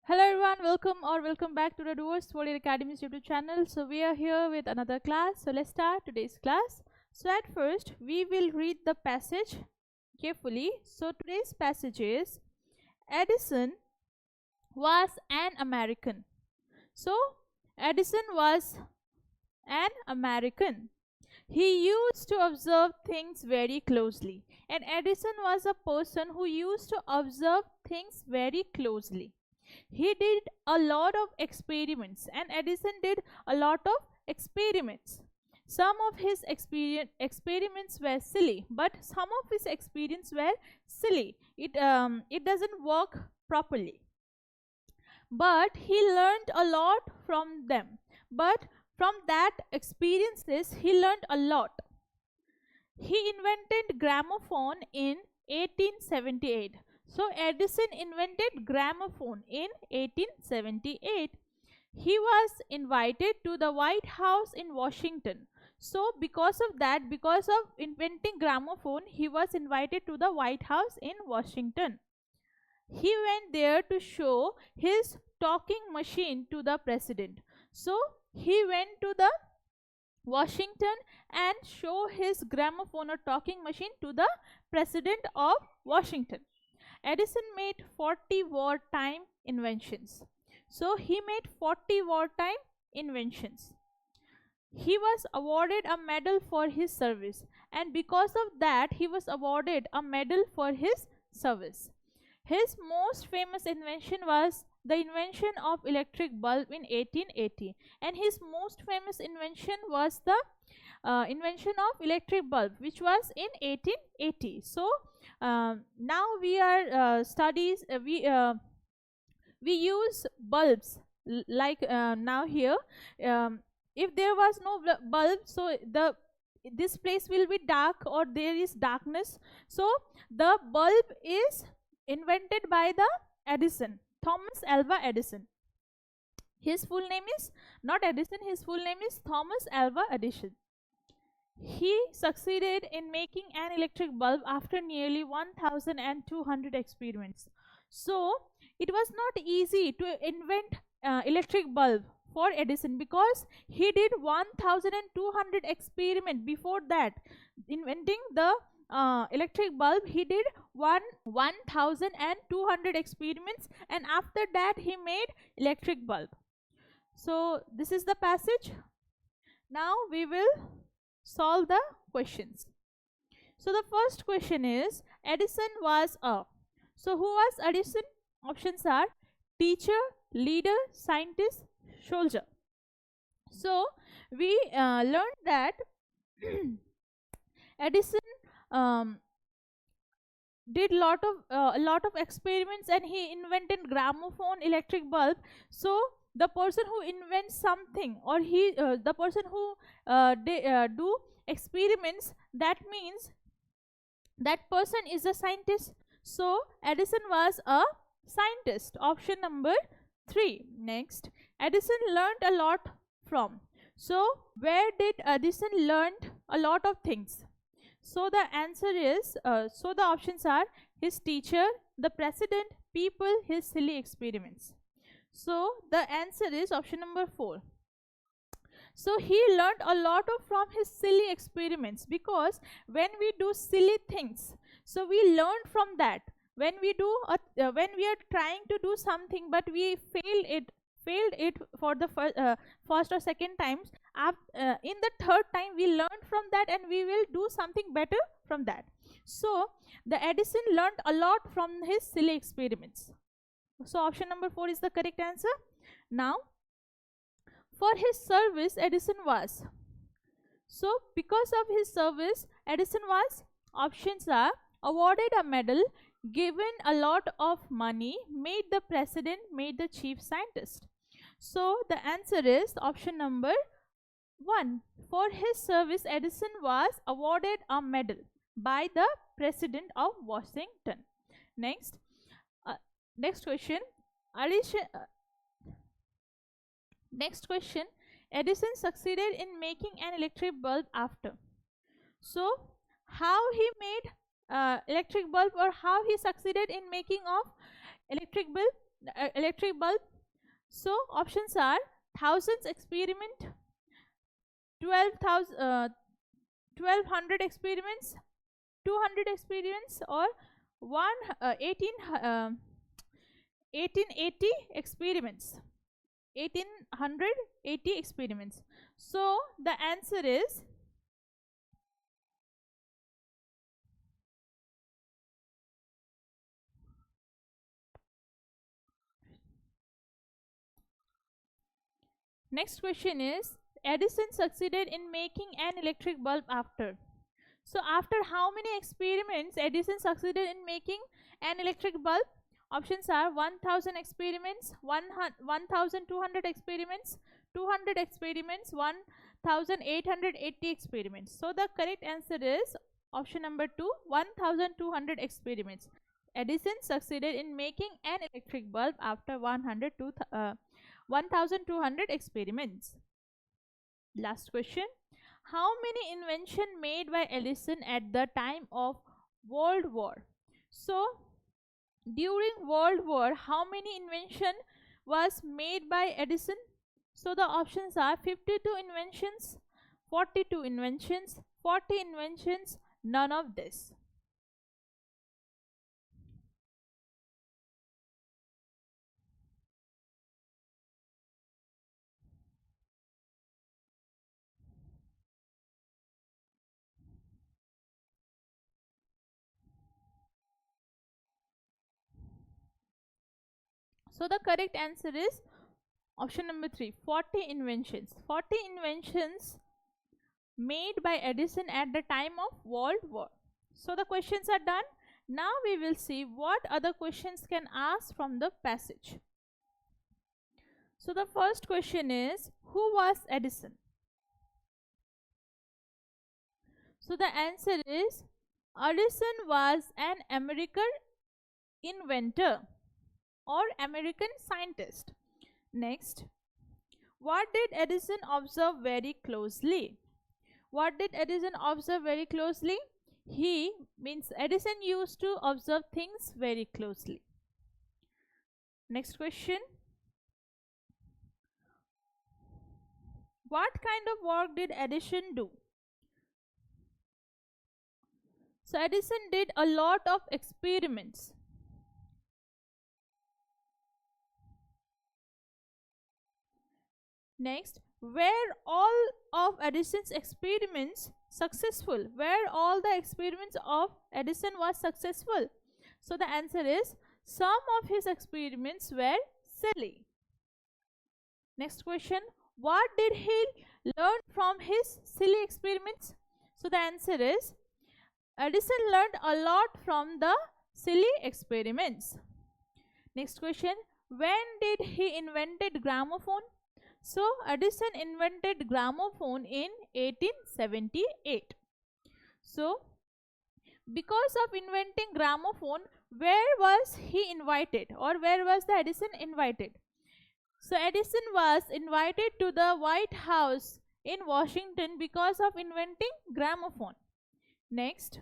Hello everyone, welcome back to the Doers World Academy's YouTube channel. So we are here with another class. So let's start today's class. So at first we will read the passage carefully. So today's passage is Edison was an American. So Edison was an American. He used to observe things very closely. And Edison was a person who used to observe things very closely. He did a lot of experiments, and Edison did a lot of experiments. Some of his experiments were silly, but some of his experiments were silly. It doesn't work properly. But he learned a lot from them. But from that experiences, he learned a lot. He invented gramophone in 1878. So Edison invented gramophone in 1878. He was invited to the White House in Washington. So because of that, because of inventing gramophone, he was invited to the White House in Washington. He went there to show his talking machine to the president. So he went to the Washington and show his gramophone or talking machine to the president of Washington. Edison made 40 wartime inventions. So he made 40 wartime inventions. He was awarded a medal for his service, and because of that he was awarded a medal for his service. His most famous invention was the invention of electric bulb in 1880, and his most famous invention was the invention of electric bulb, which was in 1880. So now we are we use bulbs like now here. If there was no bulb, so this place will be dark or there is darkness. So the bulb is invented by the Edison, Thomas Alva Edison. His full name is not Edison, his full name is Thomas Alva Edison. He succeeded in making an electric bulb after nearly 1200 experiments. So it was not easy to invent electric bulb for Edison, because he did 1200 experiments before that. Inventing the electric bulb, he did 1200 experiments, and after that he made electric bulb. So this is the passage. Now we will solve the questions. So the first question is, Edison was a. So who was Edison? Options are teacher, leader, scientist, soldier. So we learned that Edison did a lot of experiments, and he invented gramophone, electric bulb. So the person who invents something, or the person who do experiments, that means that person is a scientist. So Edison was a scientist. Option number 3. Next, Edison learned a lot from. So where did Edison learn a lot of things? So the answer is, so the options are his teacher, the president, people, his silly experiments. So the answer is option number 4. So he learned a lot from his silly experiments, because when we do silly things, so we learn from that. When we are trying to do something but we failed it for the first or second times, in the third time we learn from that and we will do something better from that. So the Edison learned a lot from his silly experiments. So option number 4 is the correct answer. Now, for his service, Edison was. So because of his service, Edison was, options are awarded a medal, given a lot of money, made the president, made the chief scientist. So the answer is option number 1. For his service, Edison was awarded a medal by the president of Washington. Next question. Next question. Edison succeeded in making an electric bulb after. So how he made electric bulb, or how he succeeded in making of electric bulb? electric bulb? So options are thousands experiment, 12,000, 1200 experiments, 200 experiments, or 1880 experiments. 1880 experiments. So the answer is next question is Edison succeeded in making an electric bulb after. So after how many experiments Edison succeeded in making an electric bulb? Options are 1000 experiments, 1200 experiments, 200 experiments, 1880 experiments. So the correct answer is option number 2, 1200 experiments. Edison succeeded in making an electric bulb after 1200 experiments. Last question. How many inventions made by Edison at the time of World War? So during World War, how many invention was made by Edison? So the options are 52 inventions, 42 inventions, 40 inventions, none of this. So the correct answer is option number 3, 40 inventions. 40 inventions made by Edison at the time of World War. So the questions are done. Now we will see what other questions can ask from the passage. So the first question is, who was Edison? So the answer is, Edison was an American inventor or American scientist. Next, what did Edison observe very closely? What did Edison observe very closely? He means Edison used to observe things very closely. Next question. What kind of work did Edison do? So Edison did a lot of experiments. Next, were all of Edison's experiments successful? Were all the experiments of Edison was successful? So the answer is, some of his experiments were silly. Next question, what did he learn from his silly experiments? So the answer is, Edison learned a lot from the silly experiments. Next question, when did he invented gramophone? So Edison invented gramophone in 1878. So because of inventing gramophone, where was he invited, or where was the Edison invited? So Edison was invited to the White House in Washington because of inventing gramophone. Next,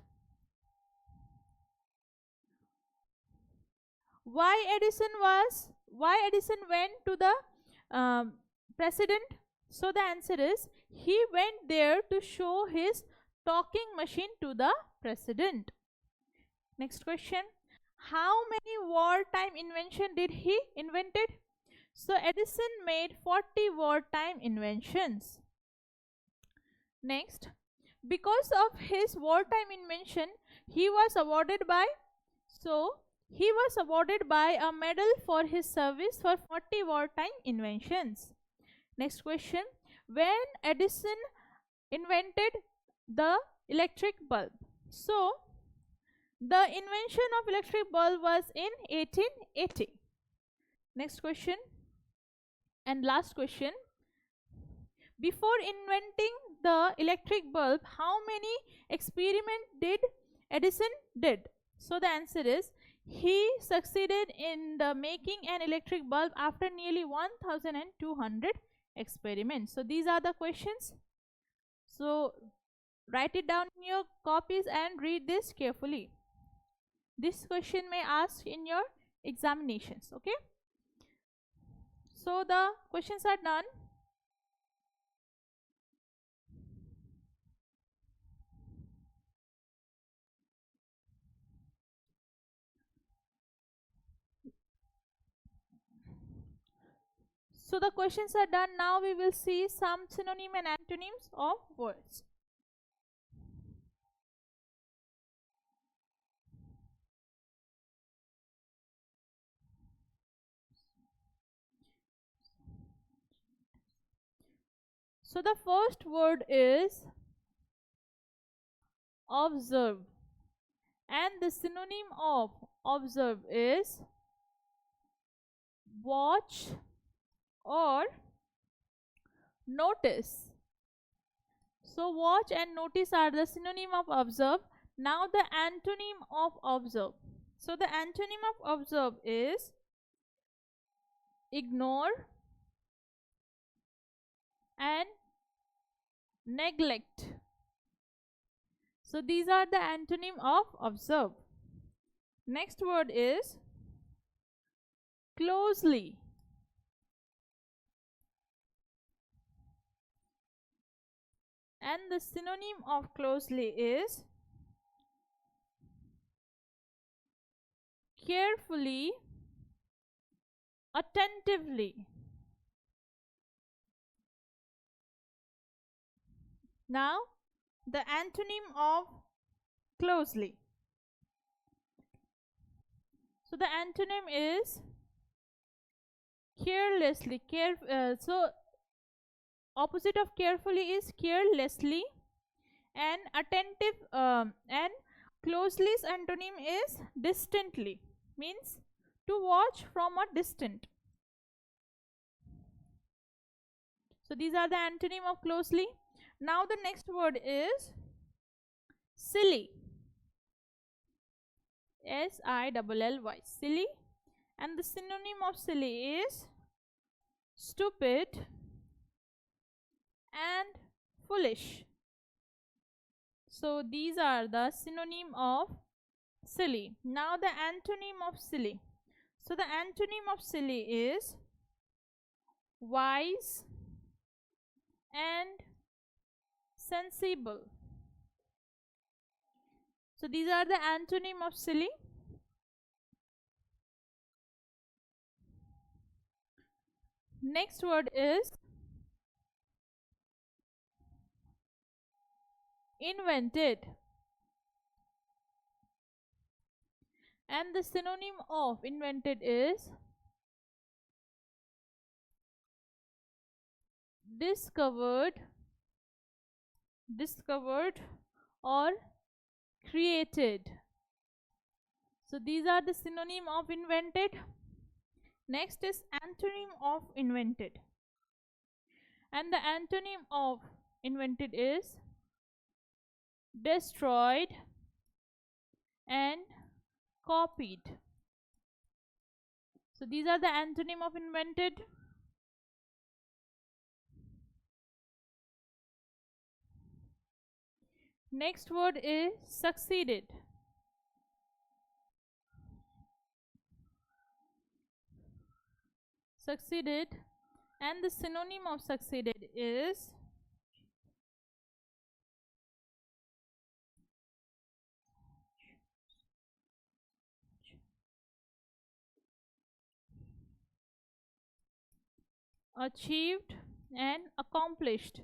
why Edison went to the president? So the answer is, he went there to show his talking machine to the president. Next question, how many wartime invention did he invented? So Edison made 40 wartime inventions. Next, because of his wartime invention, he was awarded by a medal for his service for 40 wartime inventions. Next question, when Edison invented the electric bulb? So the invention of electric bulb was in 1880. Next question and last question, before inventing the electric bulb, how many experiments did Edison did? So the answer is, he succeeded in the making an electric bulb after nearly 1200 experiments. So these are the questions. So write it down in your copies and read this carefully. This question may ask in your examinations. Okay. So the questions are done. So the questions are done. Now we will see some synonym and antonyms of words. So the first word is observe, and the synonym of observe is watch or notice. So watch and notice are the synonym of observe. Now the antonym of observe. So the antonym of observe is ignore and neglect. So these are the antonym of observe. Next word is closely. And the synonym of closely is carefully, attentively. Now the antonym of closely. So the antonym is carelessly. So opposite of carefully is carelessly, and attentive and closely's antonym is distantly, means to watch from a distant. So these are the antonym of closely. Now the next word is silly. SILLY, silly, and the synonym of silly is stupid and foolish. So these are the synonym of silly. Now the antonym of silly. So the antonym of silly is wise and sensible. So these are the antonym of silly. Next word is invented, and the synonym of invented is discovered or created. So these are the synonym of invented. Next is antonym of invented, and the antonym of invented is destroyed and copied. So these are the antonym of invented. Next word is succeeded. Succeeded, and the synonym of succeeded is achieved and accomplished.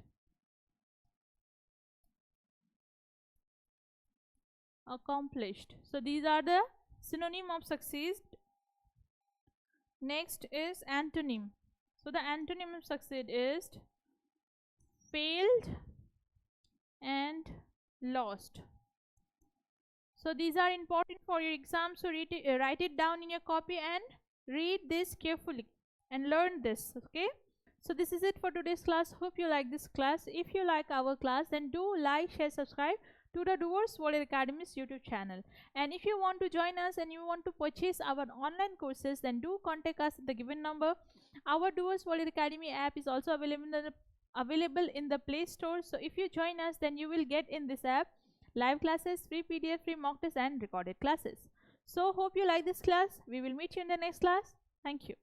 So these are the synonym of succeed. Next is antonym. So the antonym of succeed is failed and lost. So these are important for your exam, so write it down in your copy and read this carefully and learn this. Okay, so this is it for today's class. Hope you like this class. If you like our class, then do like, share, subscribe to the Doers World Academy's YouTube channel. And if you want to join us and you want to purchase our online courses, then do contact us at the given number. Our Doers World Academy app is also available in the Play Store. So if you join us, then you will get in this app live classes, free PDF, free mock tests, and recorded classes. So hope you like this class. We will meet you in the next class. Thank you.